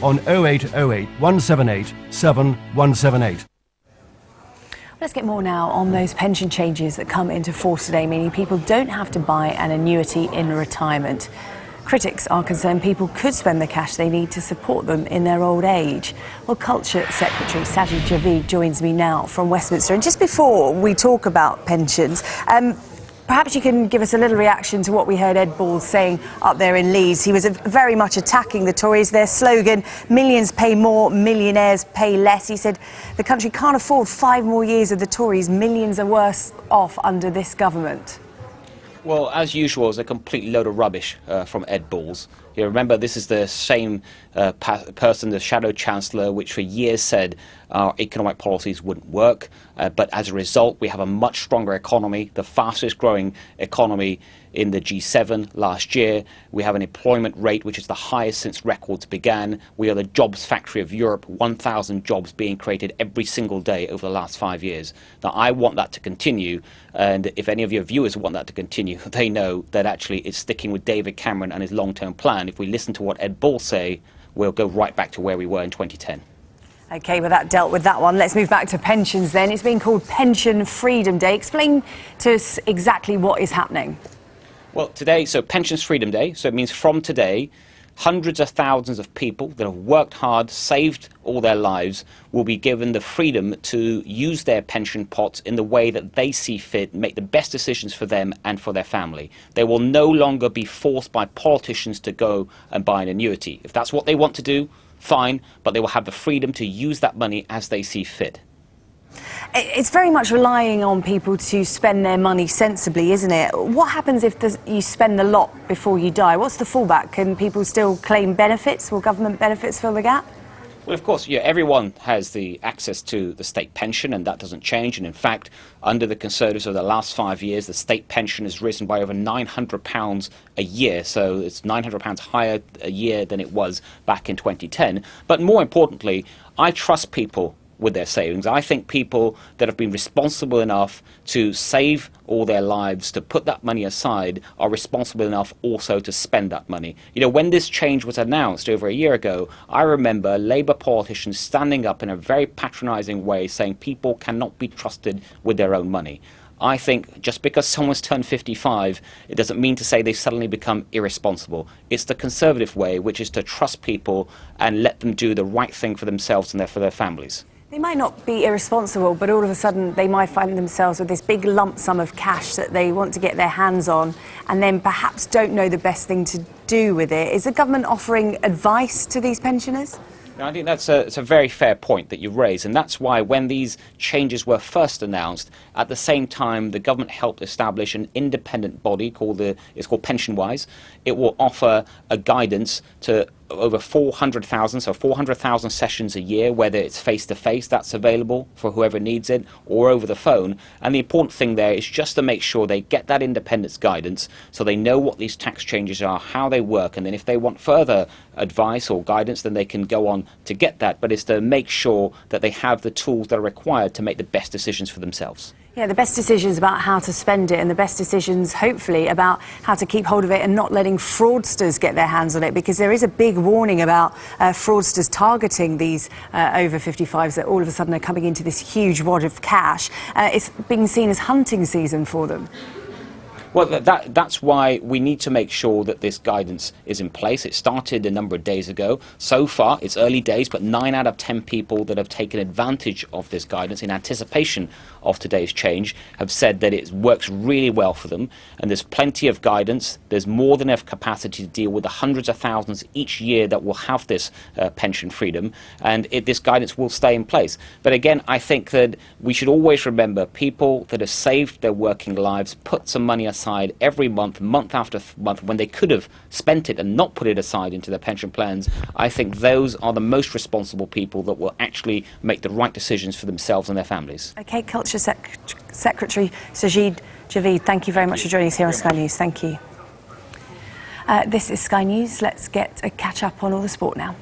on 0808 178 7178. Let's get more now on those pension changes that come into force today, meaning people don't have to buy an annuity in retirement. Critics are concerned people could spend the cash they need to support them in their old age. Well, Culture Secretary Sajid Javid joins me now from Westminster. And just before we talk about pensions, perhaps you can give us a little reaction to what we heard Ed Balls saying up there in Leeds. He was very much attacking the Tories. Their slogan, millions pay more, millionaires pay less. He said the country can't afford 5 more years of the Tories. Millions are worse off under this government. Well, as usual, it's a complete load of rubbish from Ed Balls. You remember, this is the same person, the Shadow Chancellor, which for years said our economic policies wouldn't work. But as a result, we have a much stronger economy, the fastest growing economy in the G7 last year. We have an employment rate which is the highest since records began. We are the jobs factory of Europe, 1,000 jobs being created every single day over the last 5 years. Now, I want that to continue, and if any of your viewers want that to continue, they know that actually it's sticking with David Cameron and his long-term plan. If we listen to what Ed Balls say, we'll go right back to where we were in 2010. OK, well, that dealt with that one. Let's move back to pensions then. It's been called Pension Freedom Day. Explain to us exactly what is happening. Well, today, so Pensions Freedom Day, so it means from today, hundreds of thousands of people that have worked hard, saved all their lives, will be given the freedom to use their pension pots in the way that they see fit, make the best decisions for them and for their family. They will no longer be forced by politicians to go and buy an annuity. If that's what they want to do, fine, but they will have the freedom to use that money as they see fit. It's very much relying on people to spend their money sensibly, isn't it? What happens if you spend a lot before you die? What's the fallback? Can people still claim benefits? Will government benefits fill the gap? Well, of course, yeah, everyone has the access to the state pension, and that doesn't change. And in fact, under the Conservatives over the last 5 years, the state pension has risen by over £900 a year. So it's £900 higher a year than it was back in 2010. But more importantly, I trust people with their savings. I think people that have been responsible enough to save all their lives, to put that money aside, are responsible enough also to spend that money. You know, when this change was announced over a year ago, I remember Labour politicians standing up in a very patronising way saying people cannot be trusted with their own money. I think just because someone's turned 55, it doesn't mean to say they suddenly become irresponsible. It's the Conservative way, which is to trust people and let them do the right thing for themselves and for their families. They might not be irresponsible, but all of a sudden they might find themselves with this big lump sum of cash that they want to get their hands on and then perhaps don't know the best thing to do with it. Is the government offering advice to these pensioners? I think it's a very fair point that you raise, and that's why when these changes were first announced, at the same time the government helped establish an independent body called PensionWise. It will offer a guidance to over 400,000, so 400,000 sessions a year, whether it's face-to-face, that's available for whoever needs it, or over the phone. And the important thing there is just to make sure they get that independence guidance so they know what these tax changes are, how they work, and then if they want further advice or guidance, then they can go on to get that. But it's to make sure that they have the tools that are required to make the best decisions for themselves. Yeah, the best decisions about how to spend it and the best decisions, hopefully, about how to keep hold of it and not letting fraudsters get their hands on it, because there is a big warning about fraudsters targeting these over 55s that all of a sudden are coming into this huge wad of cash. It's being seen as hunting season for them. Well, that's why we need to make sure that this guidance is in place. It started a number of days ago. So far, it's early days, but 9 out of 10 people that have taken advantage of this guidance in anticipation of today's change have said that it works really well for them. And there's plenty of guidance. There's more than enough capacity to deal with the hundreds of thousands each year that will have this pension freedom. And this guidance will stay in place. But again, I think that we should always remember people that have saved their working lives, put some money aside every month, month after month, when they could have spent it and not put it aside into their pension plans. I think those are the most responsible people that will actually make the right decisions for themselves and their families. OK, Culture Secretary Sajid Javid, thank you very much for joining us here on Sky News. Thank you. This is Sky News. Let's get a catch up on all the sport now.